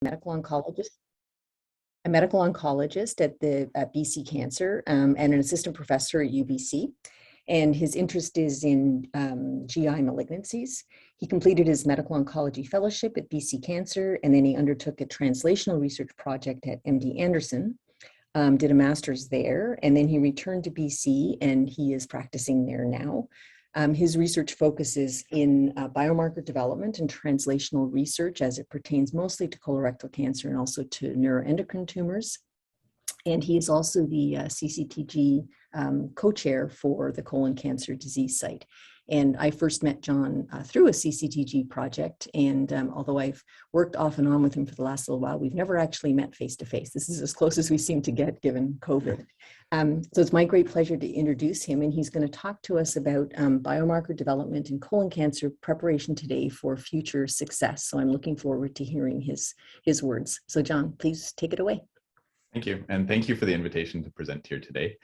medical oncologist. A medical oncologist at BC Cancer and an assistant professor at UBC. And his interest is in GI malignancies. He completed his medical oncology fellowship at BC Cancer, and then he undertook a translational research project at MD Anderson, did a master's there, and then he returned to BC, and he is practicing there now. His research focuses in biomarker development and translational research as it pertains mostly to colorectal cancer and also to neuroendocrine tumors. And he is also the CCTG co-chair for the colon cancer disease site. And I first met John through a CCTG project. And although I've worked off and on with him for the last little while, we've never actually met face to face. This is as close as we seem to get given COVID. So it's my great pleasure to introduce him. And he's going to talk to us about biomarker development in colon cancer preparation today for future success. So I'm looking forward to hearing his words. So John, please take it away. Thank you. And thank you for the invitation to present here today.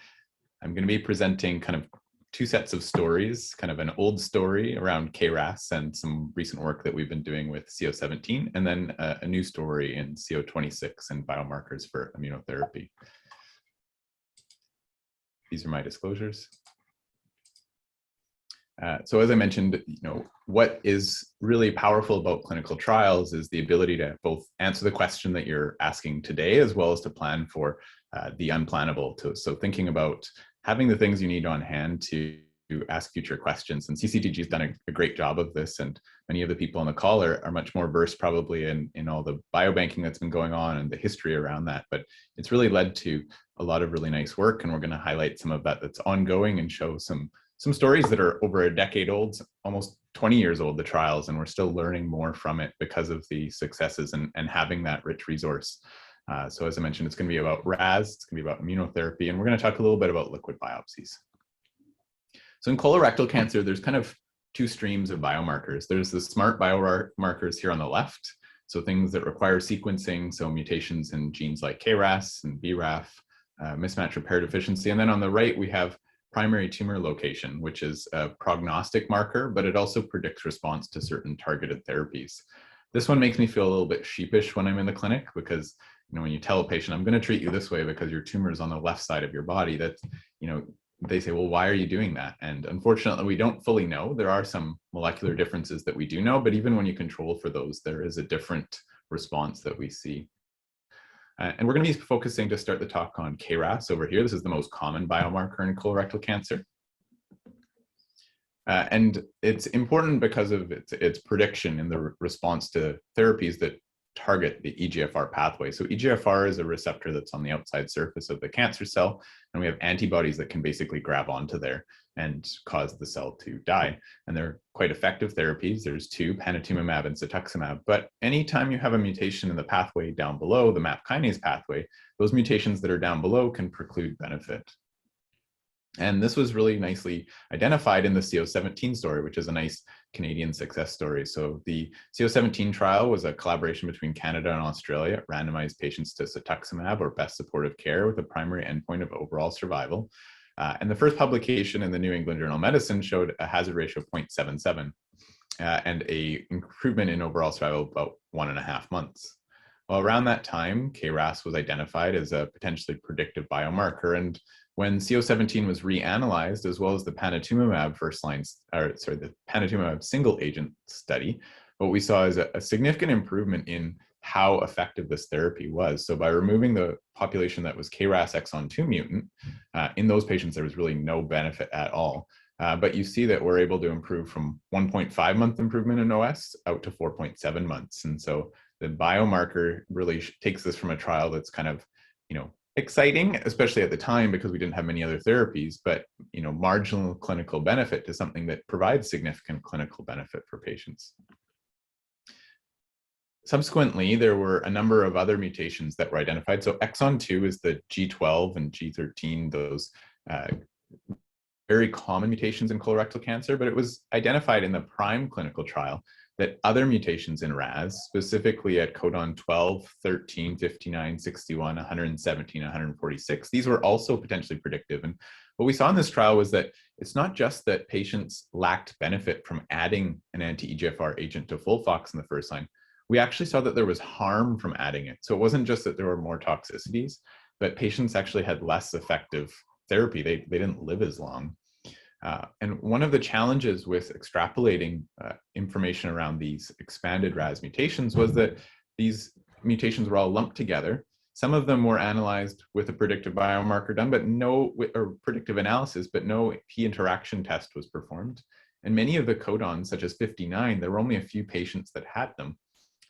I'm going to be presenting kind of two sets of stories, kind of an old story around KRAS and some recent work that we've been doing with CO17, and then a new story in CO26 and biomarkers for immunotherapy. These are my disclosures. So as I mentioned, what is really powerful about clinical trials is the ability to both answer the question that you're asking today, as well as to plan for the unplannable. So thinking about having the things you need on hand to ask future questions. And CCTG has done a great job of this. And many of the people on the call are much more versed probably in all the biobanking that's been going on and the history around that. But it's really led to a lot of really nice work. And we're going to highlight some of that that's ongoing and show some stories that are over a decade old, almost 20 years old, the trials, and we're still learning more from it because of the successes and having that rich resource. So as I mentioned, it's going to be about RAS, it's going to be about immunotherapy, and we're going to talk a little bit about liquid biopsies. So in colorectal cancer, there's kind of two streams of biomarkers. There's the smart biomarkers here on the left, so things that require sequencing, so mutations in genes like KRAS and BRAF, mismatch repair deficiency, and then on the right, we have primary tumor location, which is a prognostic marker, but it also predicts response to certain targeted therapies. This one makes me feel a little bit sheepish when I'm in the clinic because, when you tell a patient, I'm going to treat you this way because your tumor is on the left side of your body, that's, they say, well, why are you doing that? And unfortunately, we don't fully know. There are some molecular differences that we do know, but even when you control for those, there is a different response that we see. And we're going to be focusing to start the talk on KRAS over here. This is the most common biomarker in colorectal cancer. And it's important because of its prediction in the response to therapies that target the EGFR pathway. So EGFR is a receptor that's on the outside surface of the cancer cell, and we have antibodies that can basically grab onto there and cause the cell to die. And they're quite effective therapies. There's two, panitumumab and cetuximab. But anytime you have a mutation in the pathway down below, the MAP kinase pathway, those mutations that are down below can preclude benefit. And this was really nicely identified in the CO17 story, which is a nice Canadian success story. So the CO17 trial was a collaboration between Canada and Australia. It randomized patients to cetuximab or best supportive care with a primary endpoint of overall survival. And the first publication in the New England Journal of Medicine showed a hazard ratio of 0.77 and a improvement in overall survival of about 1.5 months. Well, around that time, KRAS was identified as a potentially predictive biomarker. And when CO17 was reanalyzed, as well as the panitumumab the panitumumab single agent study, what we saw is a significant improvement in how effective this therapy was. So by removing the population that was KRAS exon 2 mutant, in those patients, there was really no benefit at all. But you see that we're able to improve from 1.5 month improvement in OS out to 4.7 months. And so the biomarker really takes this from a trial that's kind of, exciting, especially at the time because we didn't have many other therapies, but, marginal clinical benefit to something that provides significant clinical benefit for patients. Subsequently, there were a number of other mutations that were identified. So exon 2 is the G12 and G13, those very common mutations in colorectal cancer, but it was identified in the PRIME clinical trial that other mutations in RAS, specifically at codon 12, 13, 59, 61, 117, 146, these were also potentially predictive. And what we saw in this trial was that it's not just that patients lacked benefit from adding an anti-EGFR agent to FOLFOX in the first line. we actually saw that there was harm from adding it. So it wasn't just that there were more toxicities, but patients actually had less effective therapy. They didn't live as long. And one of the challenges with extrapolating information around these expanded RAS mutations was that these mutations were all lumped together. Some of them were analyzed with a predictive biomarker done, but no, or predictive analysis, but no P interaction test was performed. And many of the codons, such as 59, there were only a few patients that had them.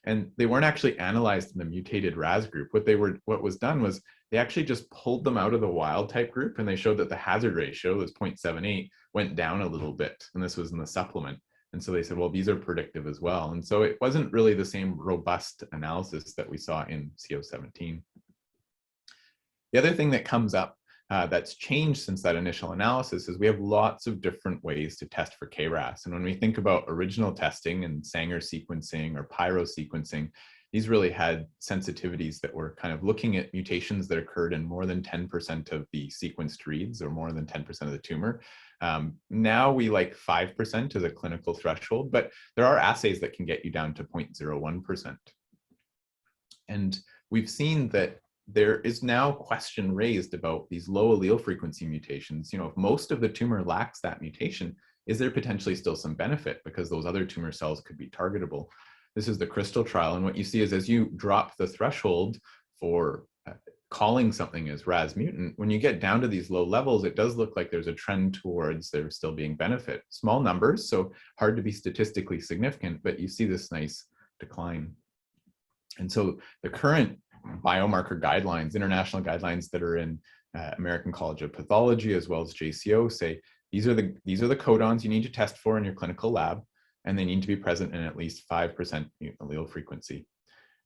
And they weren't actually analyzed in the mutated RAS group. What was done was they actually just pulled them out of the wild type group, and they showed that the hazard ratio, was 0.78, went down a little bit. And this was in the supplement. And so they said, well, these are predictive as well. And so it wasn't really the same robust analysis that we saw in CO17. The other thing that comes up that's changed since that initial analysis is we have lots of different ways to test for KRAS. And when we think about original testing and Sanger sequencing or Pyro sequencing, these really had sensitivities that were kind of looking at mutations that occurred in more than 10% of the sequenced reads, or more than 10% of the tumor. Now we like 5% as a clinical threshold, but there are assays that can get you down to 0.01%. And we've seen that there is now question raised about these low allele frequency mutations. You know, if most of the tumor lacks that mutation, is there potentially still some benefit because those other tumor cells could be targetable? This is the Crystal trial. And what you see is as you drop the threshold for calling something as RAS mutant, when you get down to these low levels, it does look like there's a trend towards there still being benefit. Small numbers, so hard to be statistically significant, but you see this nice decline. And so the current biomarker guidelines, international guidelines that are in American College of Pathology as well as JCO, say these are the codons you need to test for in your clinical lab, and they need to be present in at least 5% mutant allele frequency.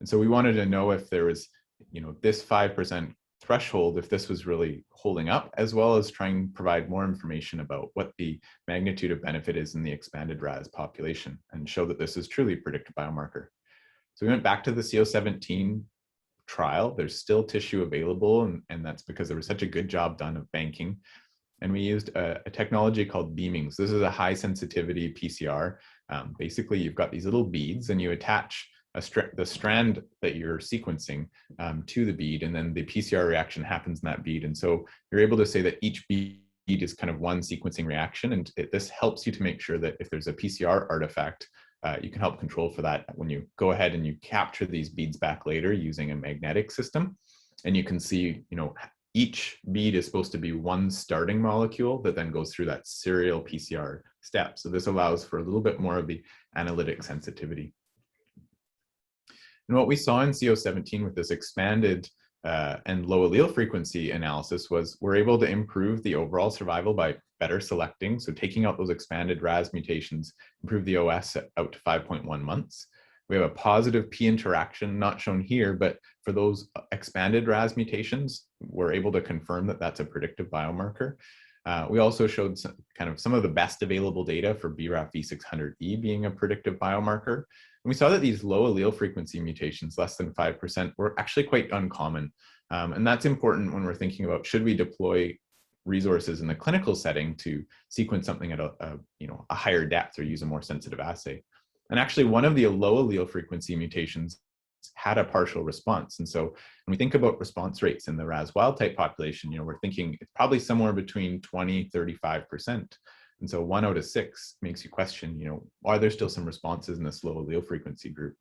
And so we wanted to know if there was, you know, this 5% threshold, if this was really holding up, as well as trying to provide more information about what the magnitude of benefit is in the expanded RAS population and show that this is truly a predictive biomarker. So we went back to the CO17 trial. There's still tissue available, and that's because there was such a good job done of banking. And we used a technology called beamings. This is a high sensitivity PCR. Basically, you've got these little beads, and you attach the strand that you're sequencing to the bead, and then the PCR reaction happens in that bead. And so you're able to say that each bead is kind of one sequencing reaction, and this helps you to make sure that if there's a PCR artifact, you can help control for that when you go ahead and you capture these beads back later using a magnetic system. And you can see, you know, each bead is supposed to be one starting molecule that then goes through that serial PCR step. So this allows for a little bit more of the analytic sensitivity. And what we saw in CO17 with this expanded and low allele frequency analysis was we're able to improve the overall survival by better selecting. So taking out those expanded RAS mutations, improve the OS out to 5.1 months. We have a positive P interaction, not shown here, but for those expanded RAS mutations, we're able to confirm that that's a predictive biomarker. We also showed some of the best available data for BRAF V600E being a predictive biomarker. And we saw that these low allele frequency mutations, less than 5%, were actually quite uncommon. And that's important when we're thinking about, should we deploy resources in the clinical setting to sequence something at a higher depth or use a more sensitive assay. And actually, one of the low allele frequency mutations had a partial response. And so when we think about response rates in the RAS wild type population, you know, we're thinking it's probably somewhere between 20–35%. And so 1 out of 6 makes you question, you know, are there still some responses in this low allele frequency group?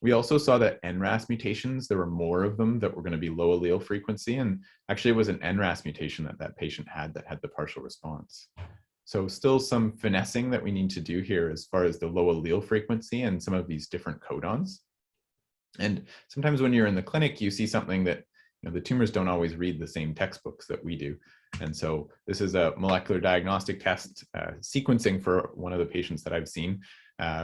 We also saw that NRAS mutations, there were more of them that were going to be low allele frequency. And actually it was an NRAS mutation that patient had that had the partial response. So still some finessing that we need to do here as far as the low allele frequency and some of these different codons. And sometimes when you're in the clinic, you see something that, you know, the tumors don't always read the same textbooks that we do. And so this is a molecular diagnostic test sequencing for one of the patients that I've seen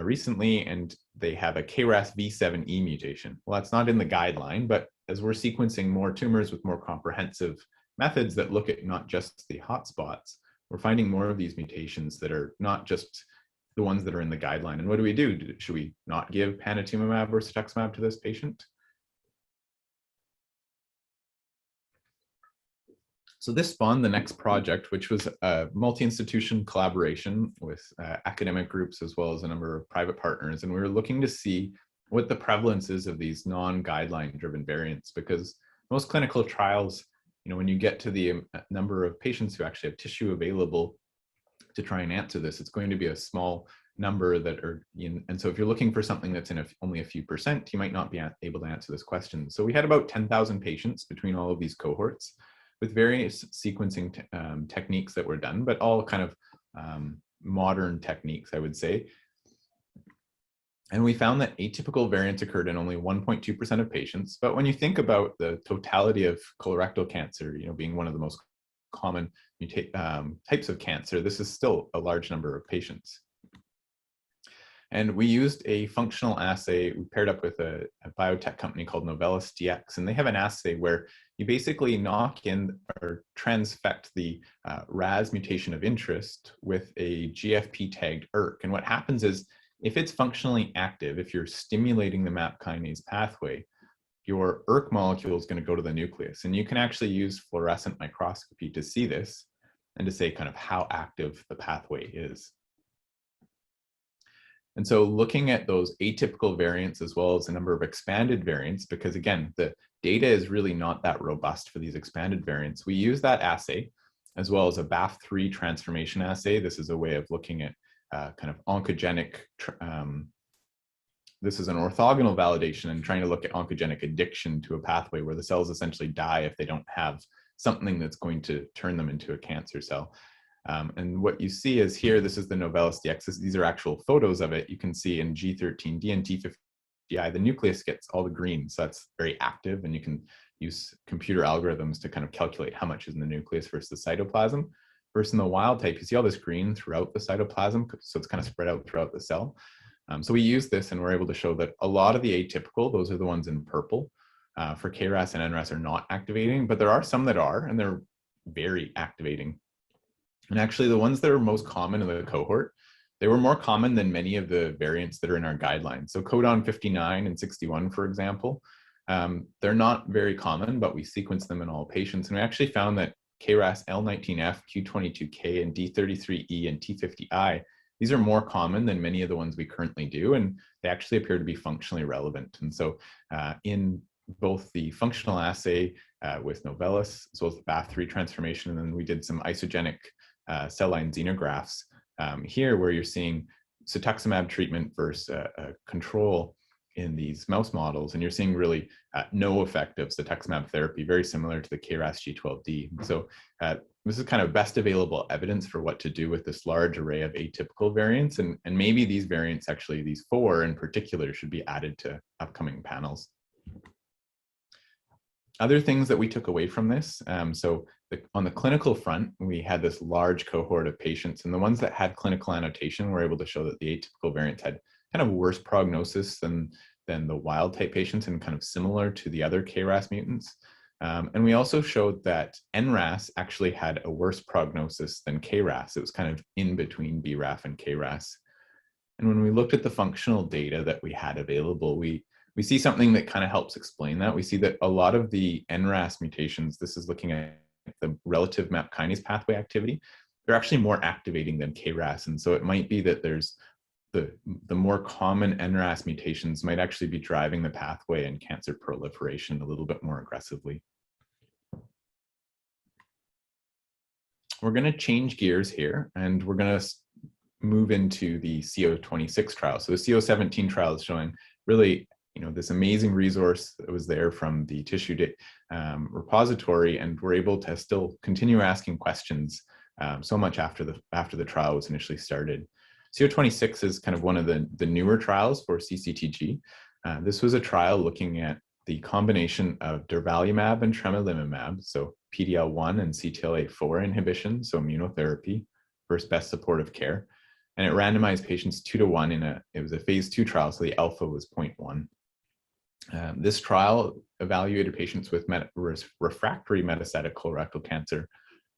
recently, and they have a KRAS V7E mutation. Well, that's not in the guideline, but as we're sequencing more tumors with more comprehensive methods that look at not just the hotspots, we're finding more of these mutations that are not just the ones that are in the guideline. And what do we do? Should we not give panitumumab or cetuximab to this patient? So this spawned the next project, which was a multi-institution collaboration with academic groups as well as a number of private partners. And we were looking to see what the prevalence is of these non-guideline driven variants, because most clinical trials, when you get to the number of patients who actually have tissue available to try and answer this, it's going to be a small number that are in, and so if you're looking for something that's in only a few percent, you might not be able to answer this question. So we had about 10,000 patients between all of these cohorts with various sequencing techniques that were done, but all kind of modern techniques, I would say. And we found that atypical variants occurred in only 1.2% of patients. But when you think about the totality of colorectal cancer, being one of the most common types of cancer, this is still a large number of patients. And we used a functional assay. We paired up with a biotech company called Novell DX, and they have an assay where you basically knock in or transfect the RAS mutation of interest with a GFP tagged ERK. And what happens is, if it's functionally active, if you're stimulating the MAP kinase pathway, your ERK molecule is going to go to the nucleus. And you can actually use fluorescent microscopy to see this and to say kind of how active the pathway is. And so looking at those atypical variants as well as a number of expanded variants, because again, the data is really not that robust for these expanded variants, we use that assay as well as a BAF3 transformation assay. This is a way of looking at kind of oncogenic, this is an orthogonal validation and trying to look at oncogenic addiction to a pathway where the cells essentially die if they don't have something that's going to turn them into a cancer cell. And what you see is here, this is the Novell DX. These are actual photos of it. You can see in G13D and T50I, the nucleus gets all the green. So that's very active, and you can use computer algorithms to kind of calculate how much is in the nucleus versus the cytoplasm. Versus in the wild type, you see all this green throughout the cytoplasm, so it's kind of spread out throughout the cell. So we use this and we're able to show that a lot of the atypical, those are the ones in purple, for KRAS and NRAS are not activating, but there are some that are, and they're very activating. And actually the ones that are most common in the cohort, they were more common than many of the variants that are in our guidelines. So codon 59 and 61, for example, they're not very common, but we sequenced them in all patients. And we actually found that KRAS L19F, Q22K, and D33E and T50I, these are more common than many of the ones we currently do, and they actually appear to be functionally relevant. And so in both the functional assay with Novell, as well as the BAF3 transformation, and then we did some isogenic cell line xenografts here where you're seeing cetuximab treatment versus control in these mouse models, and you're seeing really no effect of cetuximab therapy, very similar to the KRAS G12D. So this is kind of best available evidence for what to do with this large array of atypical variants, and maybe these variants, actually these 4 in particular, should be added to upcoming panels. Other things that we took away from this, on the clinical front, we had this large cohort of patients, and the ones that had clinical annotation were able to show that the atypical variants had kind of worse prognosis than the wild type patients, and kind of similar to the other KRAS mutants. And we also showed that NRAS actually had a worse prognosis than KRAS. It was kind of in between BRAF and KRAS. And when we looked at the functional data that we had available, we see something that kind of helps explain that. We see that a lot of the NRAS mutations, this is looking at the relative MAP kinase pathway activity, they're actually more activating than KRAS. And so it might be that there's the more common NRAS mutations might actually be driving the pathway and cancer proliferation a little bit more aggressively. We're going to change gears here, and we're going to move into the CO26 trial. So the CO17 trial is showing really, this amazing resource that was there from the tissue repository, and we're able to still continue asking questions so much after the trial was initially started. CO26 is kind of one of the newer trials for CCTG. This was a trial looking at the combination of durvalumab and tremelimumab, so PD-L1 and CTLA-4 inhibition, so immunotherapy versus best supportive care. And it randomized patients 2 to 1 it was a phase 2 trial, so the alpha was 0.1. This trial evaluated patients with refractory metastatic colorectal cancer,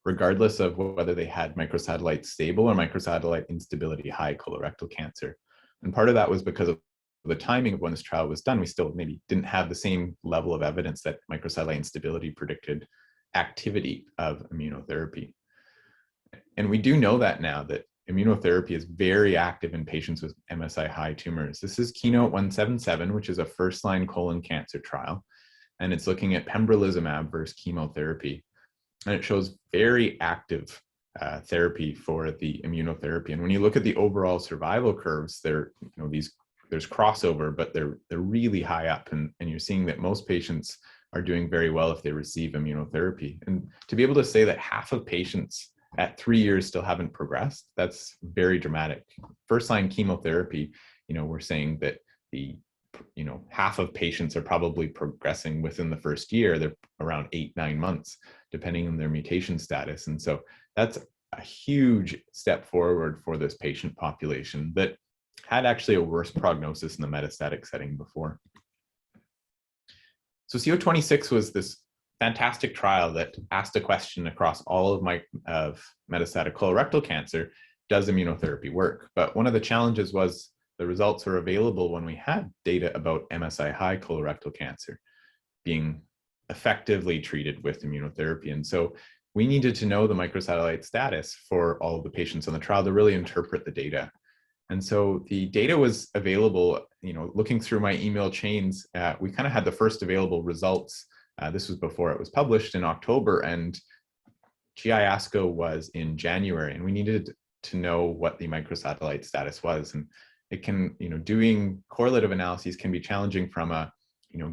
regardless of whether they had microsatellite stable or microsatellite instability high colorectal cancer. And part of that was because of the timing of when this trial was done. We still maybe didn't have the same level of evidence that microsatellite instability predicted activity of immunotherapy. And we do know that now, that immunotherapy is very active in patients with MSI high tumors. This is Keynote 177, which is a first-line colon cancer trial, and it's looking at pembrolizumab versus chemotherapy. And it shows very active therapy for the immunotherapy. And when you look at the overall survival curves, there's crossover, but they're really high up, and you're seeing that most patients are doing very well if they receive immunotherapy. And to be able to say that half of patients at 3 years still haven't progressed, that's very dramatic. First-line chemotherapy, we're saying that half of patients are probably progressing within the first year. They're around 8-9 months, depending on their mutation status. And so that's a huge step forward for this patient population that had actually a worse prognosis in the metastatic setting before. So CO26 was this fantastic trial that asked a question across all of metastatic colorectal cancer: does immunotherapy work? But one of the challenges was the results were available when we had data about MSI high colorectal cancer being effectively treated with immunotherapy. And so we needed to know the microsatellite status for all of the patients on the trial to really interpret the data. And so the data was available, looking through my email chains, we kind of had the first available results. This was before it was published in October, and GI ASCO was in January, and we needed to know what the microsatellite status was. And it can, doing correlative analyses can be challenging from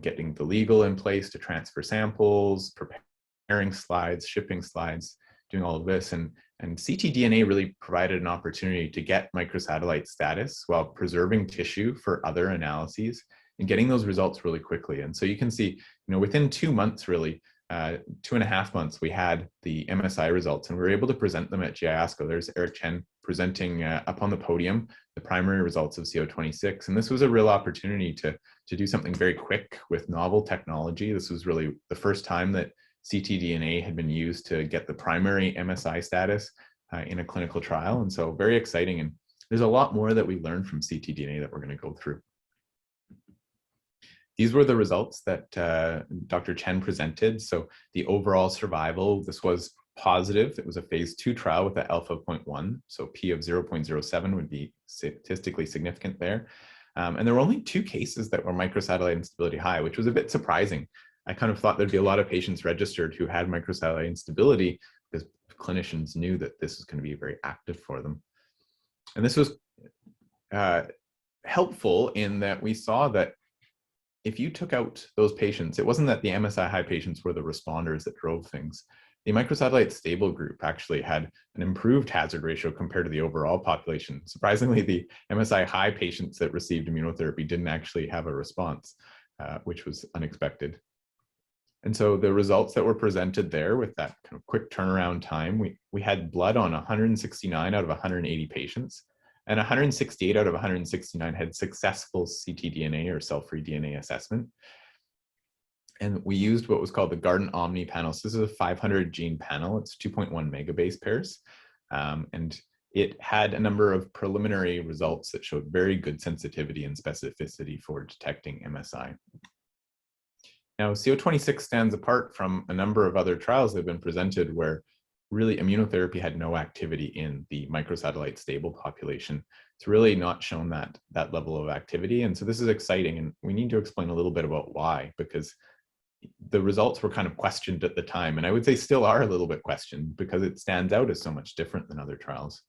getting the legal in place to transfer samples, preparing slides, shipping slides, doing all of this. And ctDNA really provided an opportunity to get microsatellite status while preserving tissue for other analyses and getting those results really quickly. And so you can see, within 2 months, really, 2.5 months, we had the MSI results, and we were able to present them at GI ASCO. There's Eric Chen presenting up on the podium the primary results of CO26. And this was a real opportunity to do something very quick with novel technology. This was really the first time that ctDNA had been used to get the primary MSI status in a clinical trial. And so very exciting. And there's a lot more that we learned from ctDNA that we're going to go through. These were the results that Dr. Chen presented. So the overall survival, this was positive. It was a phase 2 trial with the alpha 0.1. So P of 0.07 would be statistically significant there. And there were only 2 cases that were microsatellite instability high, which was a bit surprising. I kind of thought there'd be a lot of patients registered who had microsatellite instability because clinicians knew that this was going to be very active for them. And this was helpful in that we saw that if you took out those patients, it wasn't that the MSI high patients were the responders that drove things. The microsatellite stable group actually had an improved hazard ratio compared to the overall population. Surprisingly, the MSI high patients that received immunotherapy didn't actually have a response, which was unexpected. And so the results that were presented there with that kind of quick turnaround time, we had blood on 169 out of 180 patients, and 168 out of 169 had successful ctDNA or cell-free DNA assessment. And we used what was called the Garden Omni panel. So this is a 500 gene panel. It's 2.1 megabase pairs. And it had a number of preliminary results that showed very good sensitivity and specificity for detecting MSI. Now, CO26 stands apart from a number of other trials that have been presented where really immunotherapy had no activity in the microsatellite stable population. It's really not shown that level of activity. And so this is exciting, and we need to explain a little bit about why, because the results were kind of questioned at the time, and I would say still are a little bit questioned because it stands out as so much different than other trials.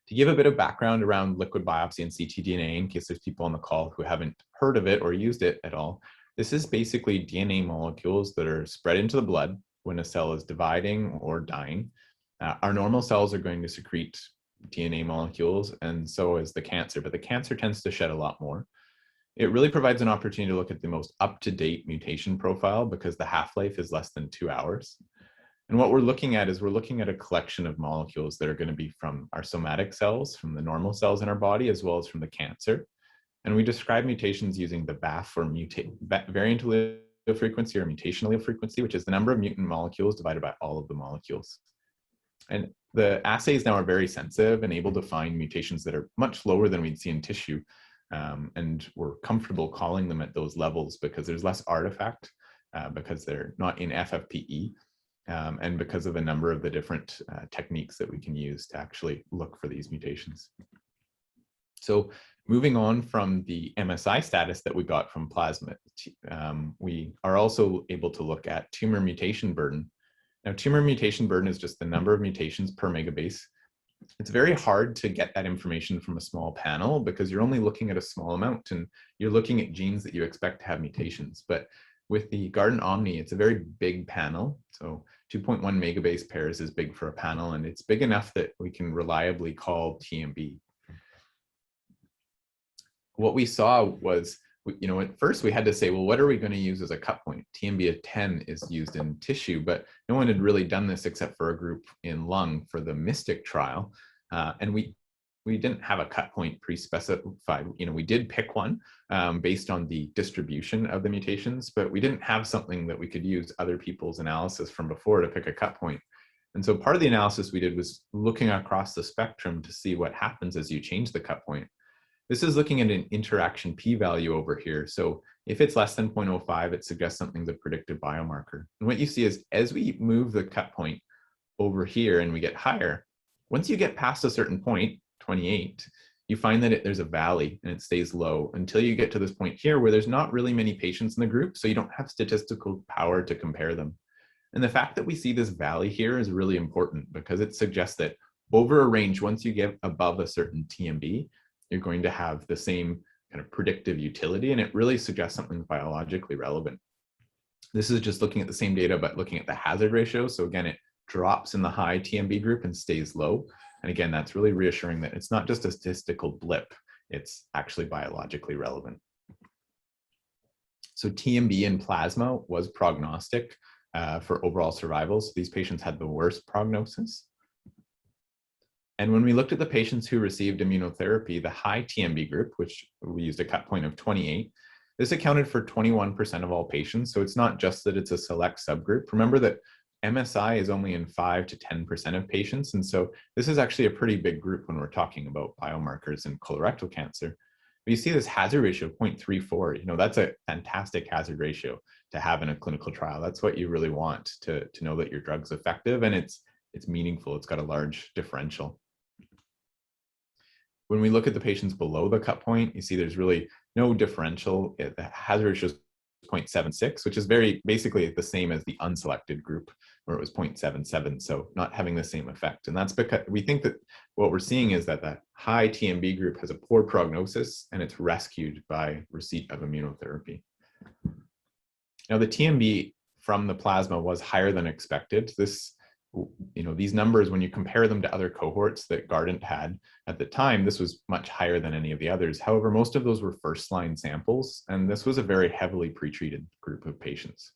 To give a bit of background around liquid biopsy and ctDNA, in case there's people on the call who haven't heard of it or used it at all, this is basically DNA molecules that are spread into the blood when a cell is dividing or dying. Our normal cells are going to secrete DNA molecules, and so is the cancer, but the cancer tends to shed a lot more. It really provides an opportunity to look at the most up-to-date mutation profile because the half-life is less than 2 hours. And what we're looking at is we're looking at a collection of molecules that are going to be from our somatic cells, from the normal cells in our body, as well as from the cancer. And we describe mutations using the BAF, or variant allele frequency, or mutation allele frequency, which is the number of mutant molecules divided by all of the molecules. And the assays now are very sensitive and able to find mutations that are much lower than we'd see in tissue. And we're comfortable calling them at those levels because there's less artifact, because they're not in FFPE. and because of a number of the different techniques that we can use to actually look for these mutations. So moving on from the MSI status that we got from plasma, we are also able to look at tumor mutation burden. Now, tumor mutation burden is just the number of mutations per megabase. It's very hard to get that information from a small panel because you're only looking at a small amount and you're looking at genes that you expect to have mutations. But with the Guardant Omni, it's a very big panel. So 2.1 megabase pairs is big for a panel, and it's big enough that we can reliably call TMB. What we saw was, at first we had to say, well, what are we going to use as a cut point? TMB of 10 is used in tissue, but no one had really done this except for a group in lung for the MYSTIC trial. And we didn't have a cut point pre-specified. We did pick one based on the distribution of the mutations, but we didn't have something that we could use other people's analysis from before to pick a cut point. And so part of the analysis we did was looking across the spectrum to see what happens as you change the cut point. This is looking at an interaction p-value over here. So if it's less than 0.05, it suggests something's a predictive biomarker. And what you see is as we move the cut point over here and we get higher, once you get past a certain point, 28, you find that there's a valley and it stays low until you get to this point here where there's not really many patients in the group, so you don't have statistical power to compare them. And the fact that we see this valley here is really important because it suggests that over a range, once you get above a certain TMB, you're going to have the same kind of predictive utility, and it really suggests something biologically relevant. This is just looking at the same data, but looking at the hazard ratio. So again, it drops in the high TMB group and stays low. And again, that's really reassuring that it's not just a statistical blip, it's actually biologically relevant. So TMB in plasma was prognostic for overall survival. So these patients had the worst prognosis. And when we looked at the patients who received immunotherapy, the high TMB group, which we used a cut point of 28, this accounted for 21% of all patients. So it's not just that it's a select subgroup. Remember that MSI is only in 5 to 10% of patients. And so this is actually a pretty big group when we're talking about biomarkers in colorectal cancer. But you see this hazard ratio of 0.34, that's a fantastic hazard ratio to have in a clinical trial. That's what you really want to know that your drug's effective and it's meaningful. It's got a large differential. When we look at the patients below the cut point, you see there's really no differential. The hazard ratio is 0.76, which is basically the same as the unselected group where it was 0.77, so not having the same effect. And that's because we think that what we're seeing is that the high TMB group has a poor prognosis and it's rescued by receipt of immunotherapy. Now the TMB from the plasma was higher than expected. These numbers, when you compare them to other cohorts that Guardant had at the time, this was much higher than any of the others. However, most of those were first-line samples, and this was a very heavily pretreated group of patients.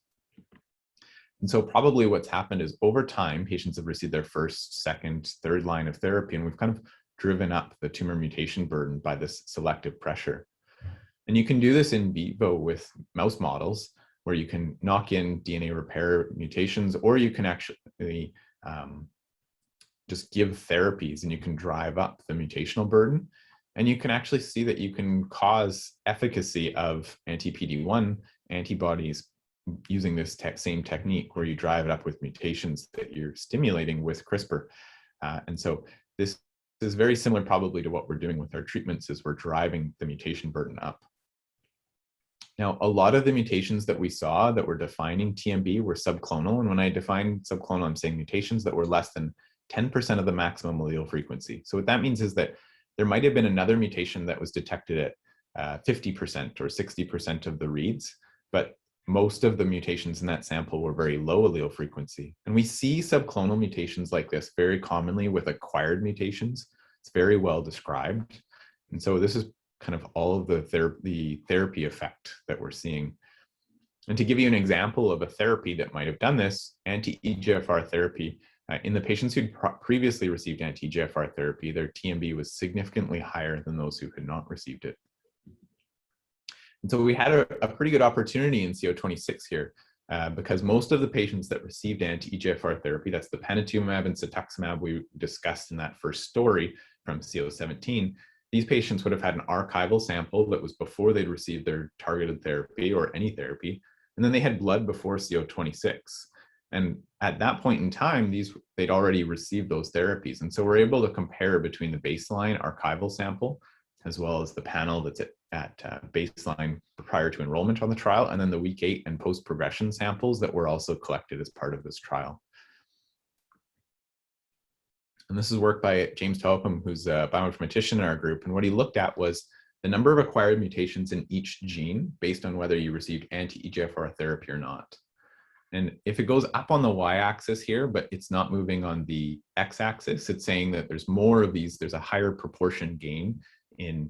And so probably what's happened is over time, patients have received their first, second, third line of therapy, and we've kind of driven up the tumor mutation burden by this selective pressure. And you can do this in vivo with mouse models, where you can knock in DNA repair mutations, or you can actually just give therapies and you can drive up the mutational burden. And you can actually see that you can cause efficacy of anti-PD-1 antibodies using this same technique where you drive it up with mutations that you're stimulating with CRISPR. And so this is very similar probably to what we're doing with our treatments is we're driving the mutation burden up. Now, a lot of the mutations that we saw that were defining TMB were subclonal. And when I define subclonal, I'm saying mutations that were less than 10% of the maximum allele frequency. So what that means is that there might have been another mutation that was detected at 50% or 60% of the reads, but most of the mutations in that sample were very low allele frequency. And we see subclonal mutations like this very commonly with acquired mutations. It's very well described. And so this is kind of all of the therapy effect that we're seeing. And to give you an example of a therapy that might have done this, anti-EGFR therapy, in the patients who'd previously received anti-EGFR therapy, their TMB was significantly higher than those who had not received it. And so we had a pretty good opportunity in CO26 here, because most of the patients that received anti-EGFR therapy, that's the panitumumab and cetuximab we discussed in that first story from CO17, these patients would have had an archival sample that was before they'd received their targeted therapy or any therapy, and then they had blood before CO26. And at that point in time, they'd already received those therapies. And so we're able to compare between the baseline archival sample, as well as the panel that's at baseline prior to enrollment on the trial, and then the week 8 and post-progression samples that were also collected as part of this trial. And this is work by James Topham, who's a bioinformatician in our group. And what he looked at was the number of acquired mutations in each gene based on whether you received anti-EGFR therapy or not. And if it goes up on the y-axis here, but it's not moving on the x-axis, it's saying that there's more of these, there's a higher proportion gain in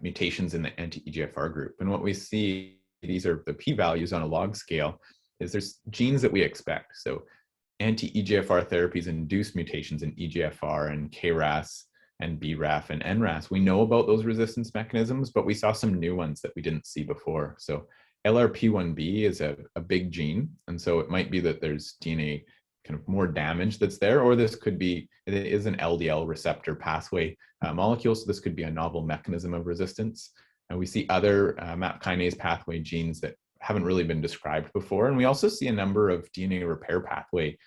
mutations in the anti-EGFR group. And what we see, these are the p-values on a log scale, is there's genes that we expect. So anti-EGFR therapies induce mutations in EGFR and KRAS and BRAF and NRAS. We know about those resistance mechanisms, but we saw some new ones that we didn't see before. So LRP1B is a big gene, and so it might be that there's DNA kind of more damage that's there, or this could be, it is an LDL receptor pathway molecule, so this could be a novel mechanism of resistance. And we see other MAP kinase pathway genes that haven't really been described before, and we also see a number of DNA repair pathway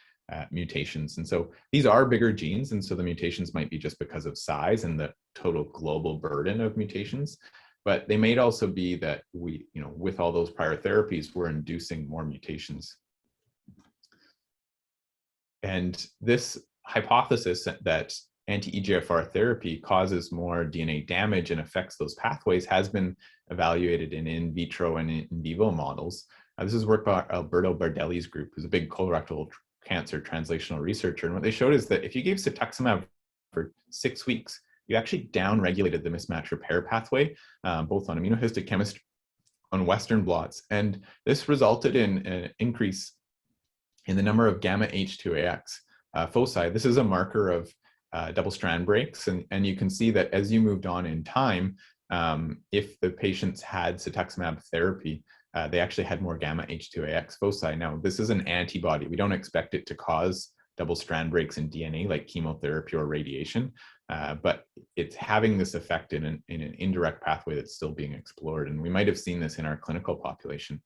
mutations. And so these are bigger genes, and so the mutations might be just because of size and the total global burden of mutations. But they may also be that we, with all those prior therapies, we're inducing more mutations. And this hypothesis that anti-EGFR therapy causes more DNA damage and affects those pathways has been evaluated in vitro and in vivo models. This is work by Alberto Bardelli's group, who's a big colorectal cancer translational researcher. And what they showed is that if you gave cetuximab for 6 weeks, you actually down-regulated the mismatch repair pathway, both on immunohistochemistry, on Western blots. And this resulted in an increase in the number of gamma H2AX foci. This is a marker of double strand breaks. And you can see that as you moved on in time, if the patients had cetuximab therapy, they actually had more gamma H2AX foci. Now, this is an antibody. We don't expect it to cause double strand breaks in DNA like chemotherapy or radiation, but it's having this effect in an indirect pathway that's still being explored. And we might have seen this in our clinical population.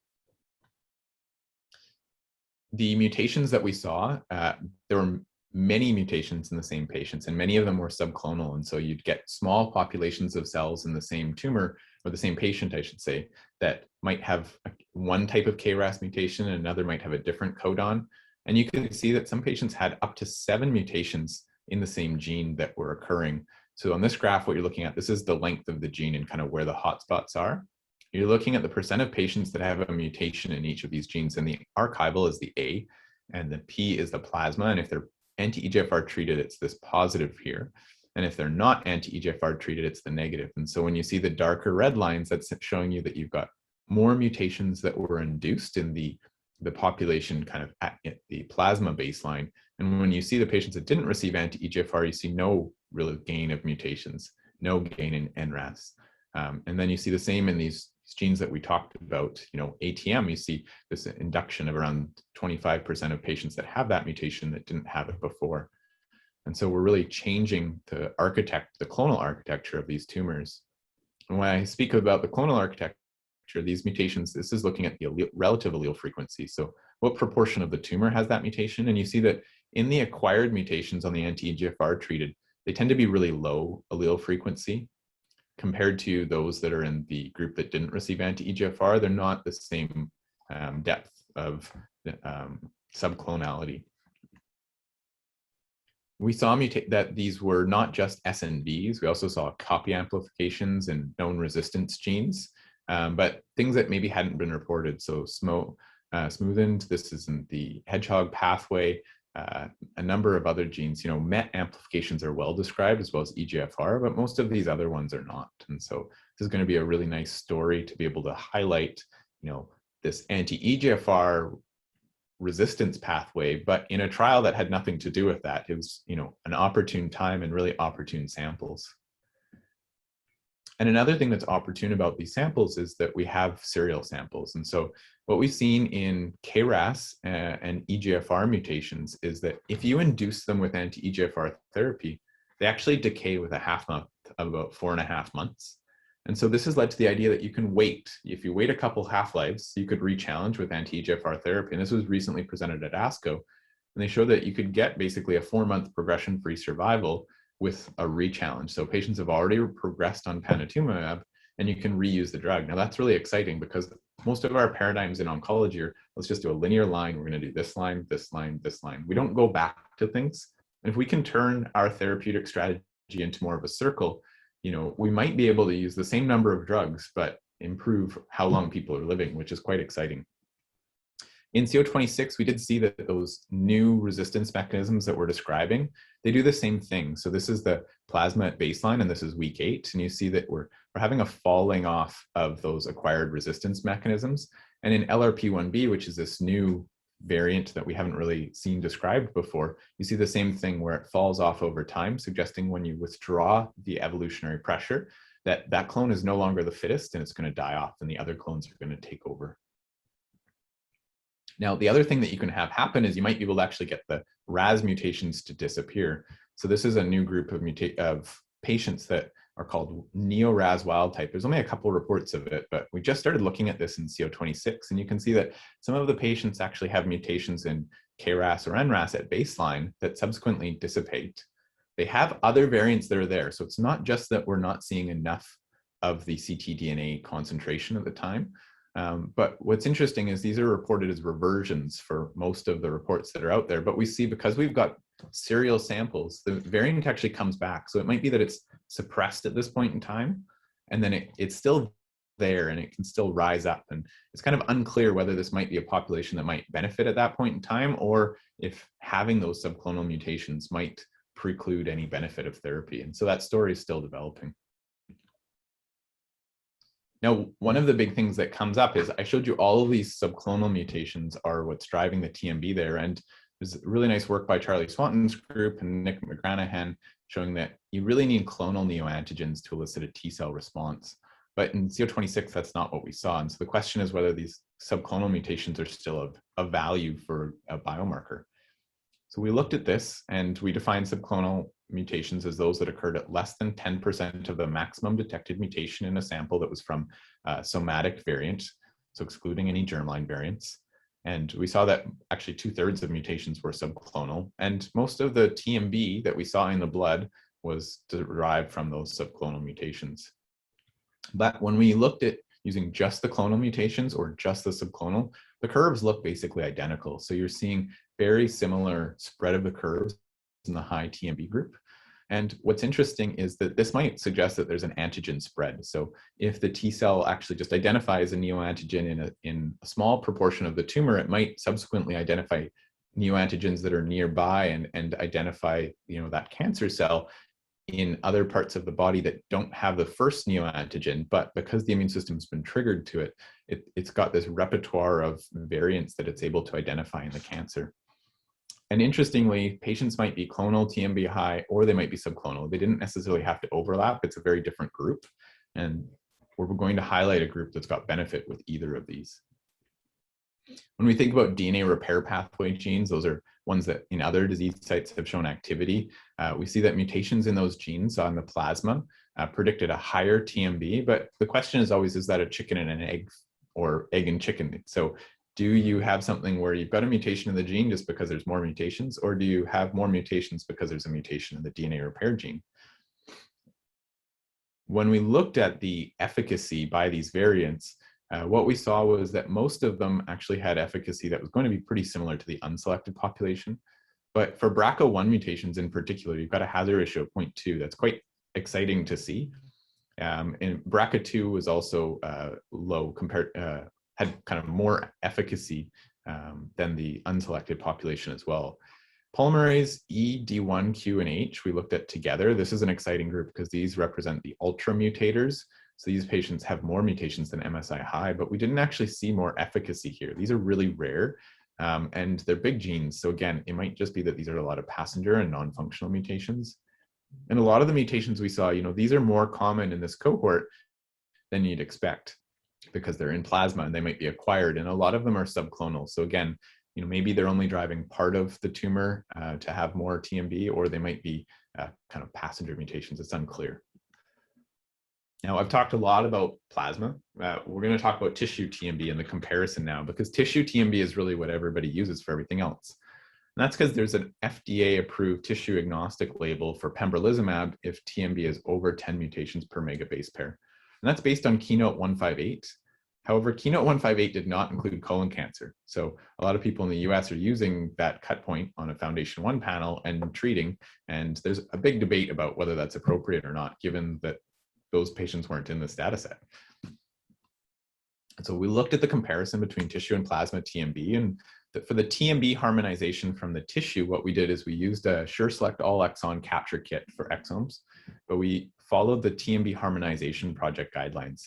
The mutations that we saw, there were many mutations in the same patients, and many of them were subclonal. And so you'd get small populations of cells in the same tumor, or the same patient, I should say, that might have one type of KRAS mutation and another might have a different codon. And you can see that some patients had up to 7 mutations in the same gene that were occurring. So on this graph, what you're looking at, this is the length of the gene and kind of where the hotspots are. You're looking at the percent of patients that have a mutation in each of these genes, and the archival is the A, and the P is the plasma. And if they're anti-EGFR treated, it's this positive here. And if they're not anti-EGFR treated, it's the negative. And so when you see the darker red lines, that's showing you that you've got more mutations that were induced in the population kind of at the plasma baseline. And when you see the patients that didn't receive anti-EGFR, you see no real gain of mutations, no gain in NRAS. And then you see the same in these genes that we talked about, ATM, you see this induction of around 25% of patients that have that mutation that didn't have it before. And so we're really changing the clonal architecture of these tumors. And when I speak about the clonal architecture, these mutations, this is looking at the relative allele frequency. So what proportion of the tumor has that mutation? And you see that in the acquired mutations on the anti-EGFR treated, they tend to be really low allele frequency compared to those that are in the group that didn't receive anti-EGFR. They're not the same depth of subclonality. We saw that these were not just SNVs. We also saw copy amplifications and known resistance genes, but things that maybe hadn't been reported. So smoothened, this is in the hedgehog pathway, a number of other genes. MET amplifications are well described, as well as EGFR, but most of these other ones are not. And so this is going to be a really nice story to be able to highlight, this anti-EGFR resistance pathway, but in a trial that had nothing to do with that. It was, an opportune time and really opportune samples. And another thing that's opportune about these samples is that we have serial samples. And so what we've seen in KRAS and EGFR mutations is that if you induce them with anti-EGFR therapy, they actually decay with a half-life of about 4.5 months. And so this has led to the idea that you can wait. If you wait a couple half-lives, you could re-challenge with anti-EGFR therapy. And this was recently presented at ASCO. And they showed that you could get basically a 4-month progression-free survival with a re-challenge. So patients have already progressed on panitumumab, and you can reuse the drug. Now that's really exciting because most of our paradigms in oncology are, let's just do a linear line. We're going to do this line, this line, this line. We don't go back to things. And if we can turn our therapeutic strategy into more of a circle, we might be able to use the same number of drugs, but improve how long people are living, which is quite exciting. In CO26, we did see that those new resistance mechanisms that we're describing, they do the same thing. So this is the plasma at baseline, and this is week 8. And you see that we're having a falling off of those acquired resistance mechanisms. And in LRP1B, which is this new variant that we haven't really seen described before, you see the same thing where it falls off over time, suggesting when you withdraw the evolutionary pressure, that clone is no longer the fittest and it's going to die off and the other clones are going to take over. Now, the other thing that you can have happen is you might be able to actually get the RAS mutations to disappear. So this is a new group of patients that are called neo-RAS wild type. There's only a couple reports of it, but we just started looking at this in CO26, and you can see that some of the patients actually have mutations in KRAS or NRAS at baseline that subsequently dissipate. They have other variants that are there. So it's not just that we're not seeing enough of the ctDNA concentration at the time. But what's interesting is these are reported as reversions for most of the reports that are out there. But we see, because we've got serial samples, the variant actually comes back. So it might be that it's suppressed at this point in time, and then it's still there and it can still rise up. And it's kind of unclear whether this might be a population that might benefit at that point in time, or if having those subclonal mutations might preclude any benefit of therapy. And so that story is still developing. Now, one of the big things that comes up is I showed you all of these subclonal mutations are what's driving the TMB there. And there's really nice work by Charlie Swanton's group and Nick McGranahan showing that you really need clonal neoantigens to elicit a T-cell response. But in CO26, that's not what we saw. And so the question is whether these subclonal mutations are still of value for a biomarker. So we looked at this and we defined subclonal mutations as those that occurred at less than 10% of the maximum detected mutation in a sample that was from a somatic variant, so excluding any germline variants. And we saw that actually 2/3 of mutations were subclonal, and most of the TMB that we saw in the blood was derived from those subclonal mutations. But when we looked at using just the clonal mutations or just the subclonal, the curves look basically identical. So you're seeing very similar spread of the curves in the high TMB group. And what's interesting is that this might suggest that there's an antigen spread. So if the T cell actually just identifies a neoantigen in a small proportion of the tumor, it might subsequently identify neoantigens that are nearby and identify, that cancer cell in other parts of the body that don't have the first neoantigen, but because the immune system's been triggered to it, it's got this repertoire of variants that it's able to identify in the cancer. And interestingly, patients might be clonal TMB high, or they might be subclonal. They didn't necessarily have to overlap. It's a very different group. And we're going to highlight a group that's got benefit with either of these. When we think about DNA repair pathway genes, those are ones that in other disease sites have shown activity. We see that mutations in those genes on the plasma predicted a higher TMB, but the question is always, is that a chicken and an egg, or egg and chicken? So do you have something where you've got a mutation in the gene just because there's more mutations, or do you have more mutations because there's a mutation in the DNA repair gene? When we looked at the efficacy by these variants, what we saw was that most of them actually had efficacy that was going to be pretty similar to the unselected population. But for BRCA1 mutations in particular, you've got a hazard ratio of 0.2. That's quite exciting to see. And BRCA2 was also low compared, had kind of more efficacy than the unselected population as well. Polymerase E, D1, Q, and H we looked at together. This is an exciting group because these represent the ultra mutators. So these patients have more mutations than MSI high, but we didn't actually see more efficacy here. These are really rare and they're big genes. So again, it might just be that these are a lot of passenger and non-functional mutations. And a lot of the mutations we saw, these are more common in this cohort than you'd expect because they're in plasma and they might be acquired. And a lot of them are subclonal. So again, maybe they're only driving part of the tumor to have more TMB, or they might be kind of passenger mutations. It's unclear. Now, I've talked a lot about plasma. We're going to talk about tissue TMB and the comparison now, because tissue TMB is really what everybody uses for everything else. And that's because there's an FDA-approved tissue agnostic label for pembrolizumab if TMB is over 10 mutations per megabase pair. And that's based on Keynote 158. However, Keynote 158 did not include colon cancer. So a lot of people in the US are using that cut point on a Foundation 1 panel and treating. And there's a big debate about whether that's appropriate or not, given that those patients weren't in this data set. So we looked at the comparison between tissue and plasma TMB, and for the TMB harmonization from the tissue, what we did is we used a SureSelect all exon capture kit for exomes, but we followed the TMB harmonization project guidelines.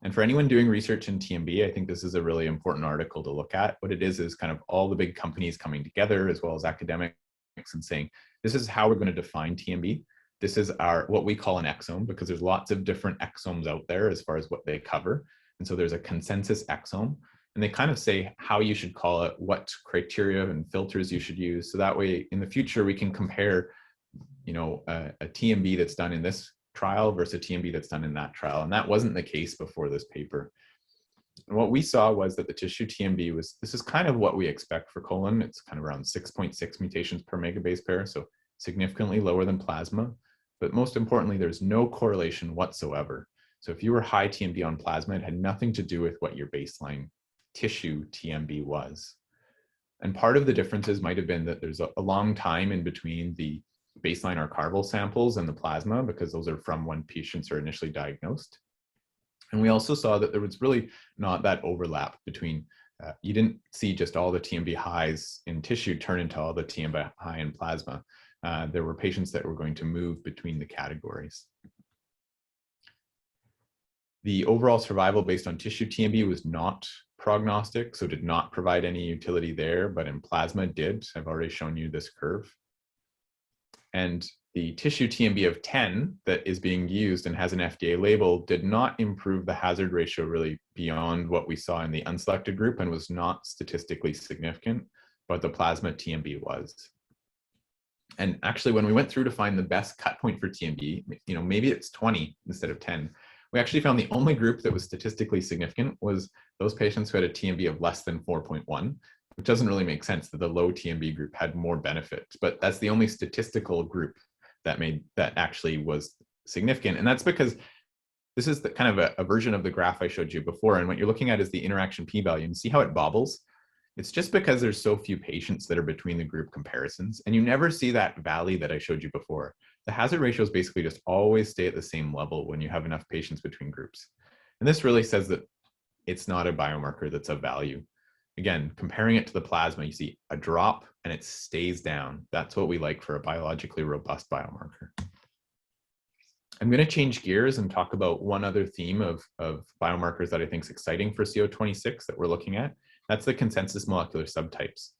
And for anyone doing research in TMB, I think this is a really important article to look at. What it is kind of all the big companies coming together, as well as academics, and saying, this is how we're going to define TMB. This is what we call an exome, because there's lots of different exomes out there as far as what they cover. And so there's a consensus exome, and they kind of say how you should call it, what criteria and filters you should use. So that way in the future, we can compare, a TMB that's done in this trial versus a TMB that's done in that trial. And that wasn't the case before this paper. And what we saw was that the tissue TMB this is kind of what we expect for colon. It's kind of around 6.6 mutations per megabase pair, so significantly lower than plasma. But most importantly, there's no correlation whatsoever. So if you were high TMB on plasma, it had nothing to do with what your baseline tissue TMB was. And part of the differences might have been that there's a long time in between the baseline archival samples and the plasma, because those are from when patients are initially diagnosed. And we also saw that there was really not that overlap between, you didn't see just all the TMB highs in tissue turn into all the TMB high in plasma. There were patients that were going to move between the categories. The overall survival based on tissue TMB was not prognostic, so did not provide any utility there, but in plasma did. I've already shown you this curve. And the tissue TMB of 10 that is being used and has an FDA label did not improve the hazard ratio really beyond what we saw in the unselected group, and was not statistically significant, but the plasma TMB was. And actually, when we went through to find the best cut point for TMB, maybe it's 20 instead of 10, we actually found the only group that was statistically significant was those patients who had a TMB of less than 4.1, which doesn't really make sense that the low TMB group had more benefit, but that's the only statistical group that actually was significant. And that's because this is the kind of a version of the graph I showed you before. And what you're looking at is the interaction p-value, and see how it bobbles? It's just because there's so few patients that are between the group comparisons, and you never see that valley that I showed you before. The hazard ratios basically just always stay at the same level when you have enough patients between groups. And this really says that it's not a biomarker that's of value. Again, comparing it to the plasma, you see a drop and it stays down. That's what we like for a biologically robust biomarker. I'm going to change gears and talk about one other theme of biomarkers that I think is exciting for CO26 that we're looking at. That's the consensus molecular subtypes.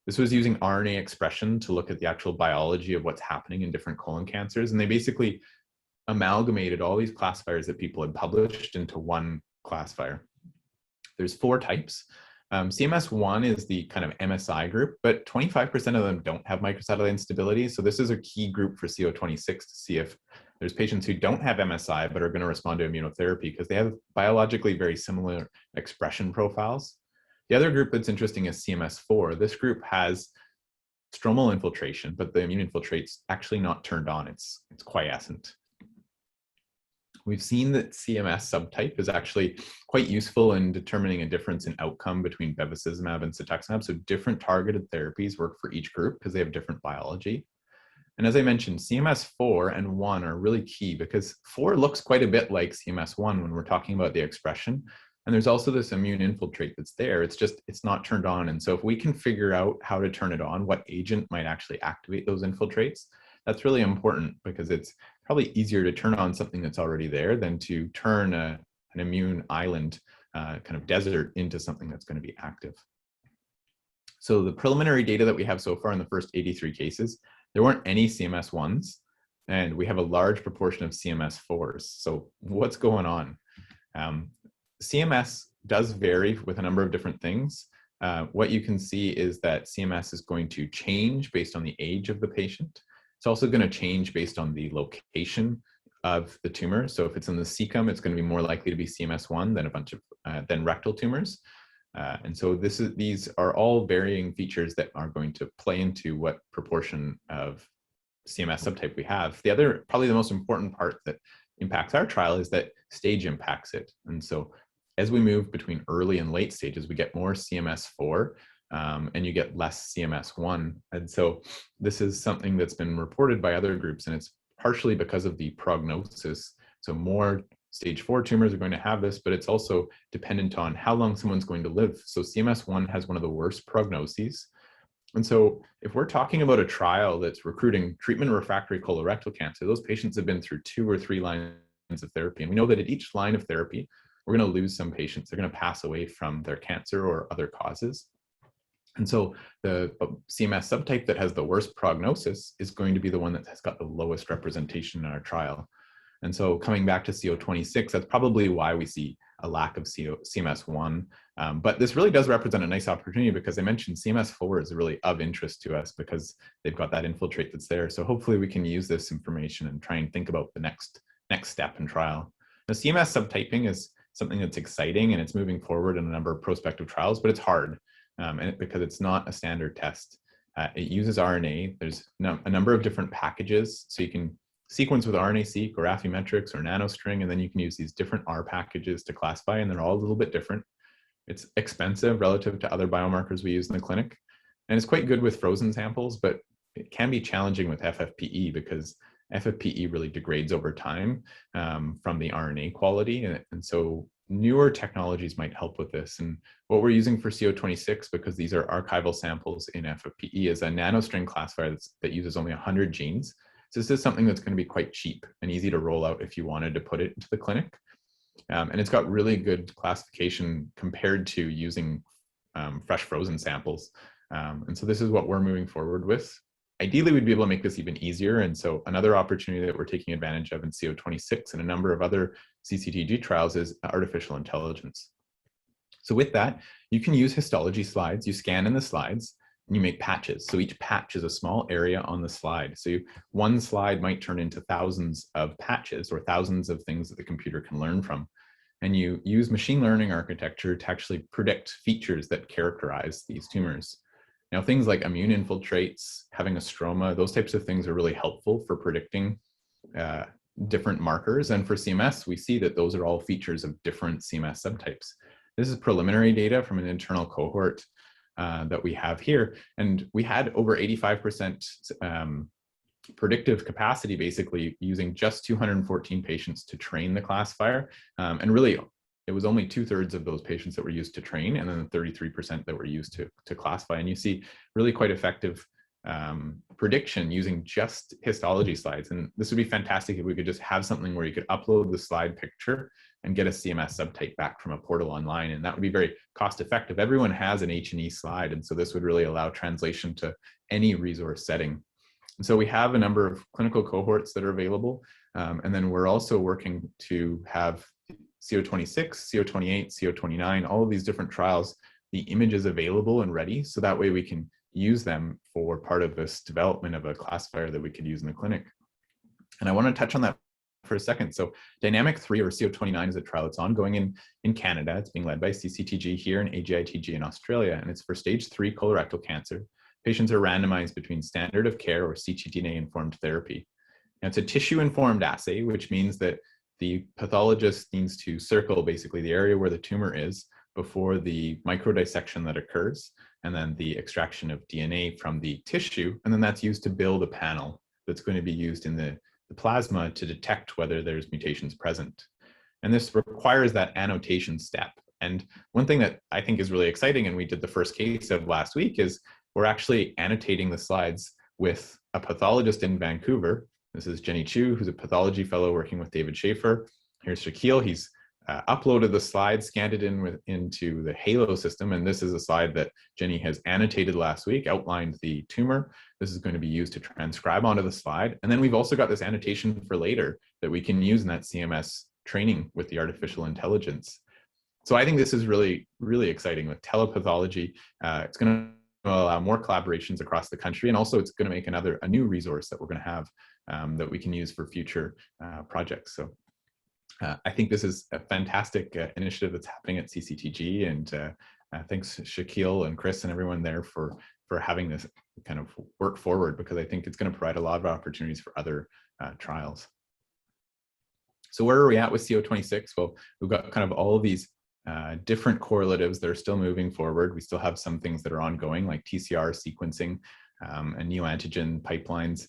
This was using RNA expression to look at the actual biology of what's happening in different colon cancers. And they basically amalgamated all these classifiers that people had published into one classifier. There's 4 types. CMS1 is the kind of MSI group, but 25% of them don't have microsatellite instability. So this is a key group for CO26 to see if there's patients who don't have MSI but are going to respond to immunotherapy, because they have biologically very similar expression profiles. The other group that's interesting is CMS4. This group has stromal infiltration, but the immune infiltrate's actually not turned on. It's quiescent. We've seen that CMS subtype is actually quite useful in determining a difference in outcome between bevacizumab and cetuximab. So different targeted therapies work for each group because they have different biology. And as I mentioned, CMS4 and 1 are really key, because 4 looks quite a bit like CMS1 when we're talking about the expression. And there's also this immune infiltrate that's there. It's not turned on. And so if we can figure out how to turn it on, what agent might actually activate those infiltrates, that's really important, because it's probably easier to turn on something that's already there than to turn an immune island kind of desert into something that's going to be active. So the preliminary data that we have so far in the first 83 cases, there weren't any CMS1s, and we have a large proportion of CMS4s. So what's going on? CMS does vary with a number of different things. What you can see is that CMS is going to change based on the age of the patient. It's also going to change based on the location of the tumor. So if it's in the cecum, it's going to be more likely to be CMS1 than a bunch of than rectal tumors. And so these are all varying features that are going to play into what proportion of CMS subtype we have. The other, probably the most important part that impacts our trial is that stage impacts it. And so as we move between early and late stages, we get more CMS4 and you get less CMS1. And so this is something that's been reported by other groups, and it's partially because of the prognosis. So more stage 4 tumors are going to have this, but it's also dependent on how long someone's going to live. So CMS1 has one of the worst prognoses. And so if we're talking about a trial that's recruiting treatment refractory colorectal cancer, those patients have been through 2 or 3 lines of therapy. And we know that at each line of therapy, we're going to lose some patients. They're going to pass away from their cancer or other causes. And so the CMS subtype that has the worst prognosis is going to be the one that has got the lowest representation in our trial. And so coming back to CO26, that's probably why we see a lack of CMS1. But this really does represent a nice opportunity, because I mentioned CMS4 is really of interest to us because they've got that infiltrate that's there. So hopefully we can use this information and try and think about the next step in trial. The CMS subtyping is something that's exciting, and it's moving forward in a number of prospective trials, but it's hard because it's not a standard test. It uses RNA. There's a number of different packages. So you can sequence with RNA-seq or Affymetrix or NanoString, and then you can use these different R packages to classify, and they're all a little bit different. It's expensive relative to other biomarkers we use in the clinic, and it's quite good with frozen samples, but it can be challenging with FFPE because FFPE really degrades over time from the RNA quality, and so newer technologies might help with this. And what we're using for CO26, because these are archival samples in FFPE, is a NanoString classifier that uses only 100 genes. So this is something that's going to be quite cheap and easy to roll out if you wanted to put it into the clinic. And it's got really good classification compared to using fresh frozen samples. And so this is what we're moving forward with. Ideally, we'd be able to make this even easier. And so another opportunity that we're taking advantage of in CO26 and a number of other CCTG trials is artificial intelligence. So with that, you can use histology slides. You scan in the slides, and you make patches. So each patch is a small area on the slide. So one slide might turn into thousands of patches or thousands of things that the computer can learn from. And you use machine learning architecture to actually predict features that characterize these tumors. Now, things like immune infiltrates, having a stroma, those types of things are really helpful for predicting different markers. And for CMS, we see that those are all features of different CMS subtypes. This is preliminary data from an internal cohort that we have here. And we had over 85% predictive capacity, basically using just 214 patients to train the classifier. And really, it was only 2/3 of those patients that were used to train, and then the 33% that were used to classify. And you see really quite effective prediction using just histology slides. And this would be fantastic if we could just have something where you could upload the slide picture and get a CMS subtype back from a portal online. And that would be very cost effective. Everyone has an H&E slide. And so this would really allow translation to any resource setting. And so we have a number of clinical cohorts that are available. And then we're also working to have CO26, CO28, CO29, all of these different trials, the images available and ready. So that way we can use them for part of this development of a classifier that we could use in the clinic. And I want to touch on that for a second. So Dynamic 3 or CO29 is a trial that's ongoing in Canada. It's being led by CCTG here and AGITG in Australia, and it's for stage 3 colorectal cancer. Patients are randomized between standard of care or ctDNA informed therapy. Now, it's a tissue informed assay, which means that the pathologist needs to circle basically the area where the tumor is before the microdissection that occurs, and then the extraction of DNA from the tissue. And then that's used to build a panel that's going to be used in the plasma to detect whether there's mutations present. And this requires that annotation step. And one thing that I think is really exciting, and we did the first case of last week, is we're actually annotating the slides with a pathologist in Vancouver. This is Jenny Chu, who's a pathology fellow working with David Schaefer. Here's Shaquille. He's uploaded the slide, scanned it into the Halo system, and this is a slide that Jenny has annotated last week, outlined the tumor. This is going to be used to transcribe onto the slide. And then we've also got this annotation for later that we can use in that CMS training with the artificial intelligence. So I think this is really, really exciting with telepathology. It's going to allow more collaborations across the country, and also it's going to make a new resource that we're going to have that we can use for future projects. So I think this is a fantastic initiative that's happening at CCTG, and thanks Shaquille and Chris and everyone there for having this kind of work forward, because I think it's going to provide a lot of opportunities for other trials. So where are we at with CO26? Well, we've got kind of all of these different correlatives that are still moving forward. We still have some things that are ongoing, like TCR sequencing and neoantigen pipelines.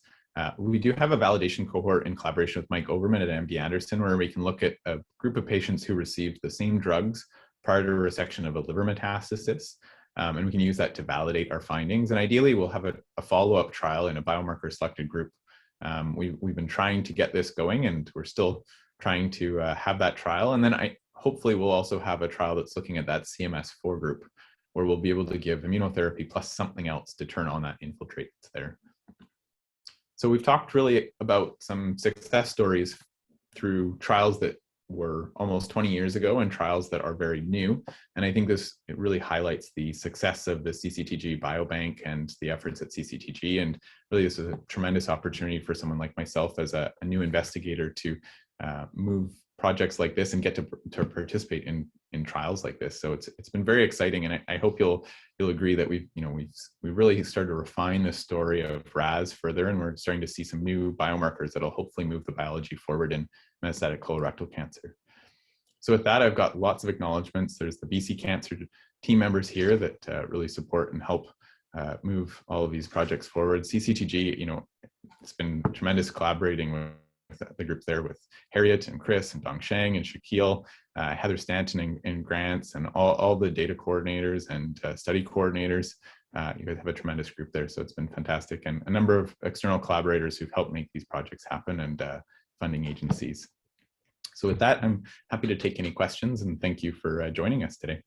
We do have a validation cohort in collaboration with Mike Overman at MD Anderson, where we can look at a group of patients who received the same drugs prior to resection of a liver metastasis. And we can use that to validate our findings. And ideally, we'll have a follow-up trial in a biomarker selected group. We've been trying to get this going, and we're still trying to have that trial. And then hopefully we'll also have a trial that's looking at that CMS4 group, where we'll be able to give immunotherapy plus something else to turn on that infiltrate that's there. So we've talked really about some success stories through trials that were almost 20 years ago and trials that are very new. And I think it really highlights the success of the CCTG Biobank and the efforts at CCTG. And really, this is a tremendous opportunity for someone like myself as a new investigator to move projects like this and get to participate in trials like this. So it's been very exciting, and I hope you'll agree that we've really started to refine the story of RAS further, and we're starting to see some new biomarkers that'll hopefully move the biology forward in metastatic colorectal cancer. So with that, I've got lots of acknowledgements. There's the BC Cancer team members here that really support and help move all of these projects forward. CCTG, it's been tremendous collaborating with the group there, with Harriet and Chris and Dong Shang and Shaquille, Heather Stanton and Grants, and all the data coordinators and study coordinators. You guys have a tremendous group there, so it's been fantastic. And a number of external collaborators who've helped make these projects happen, and funding agencies. So with that, I'm happy to take any questions, and thank you for joining us today.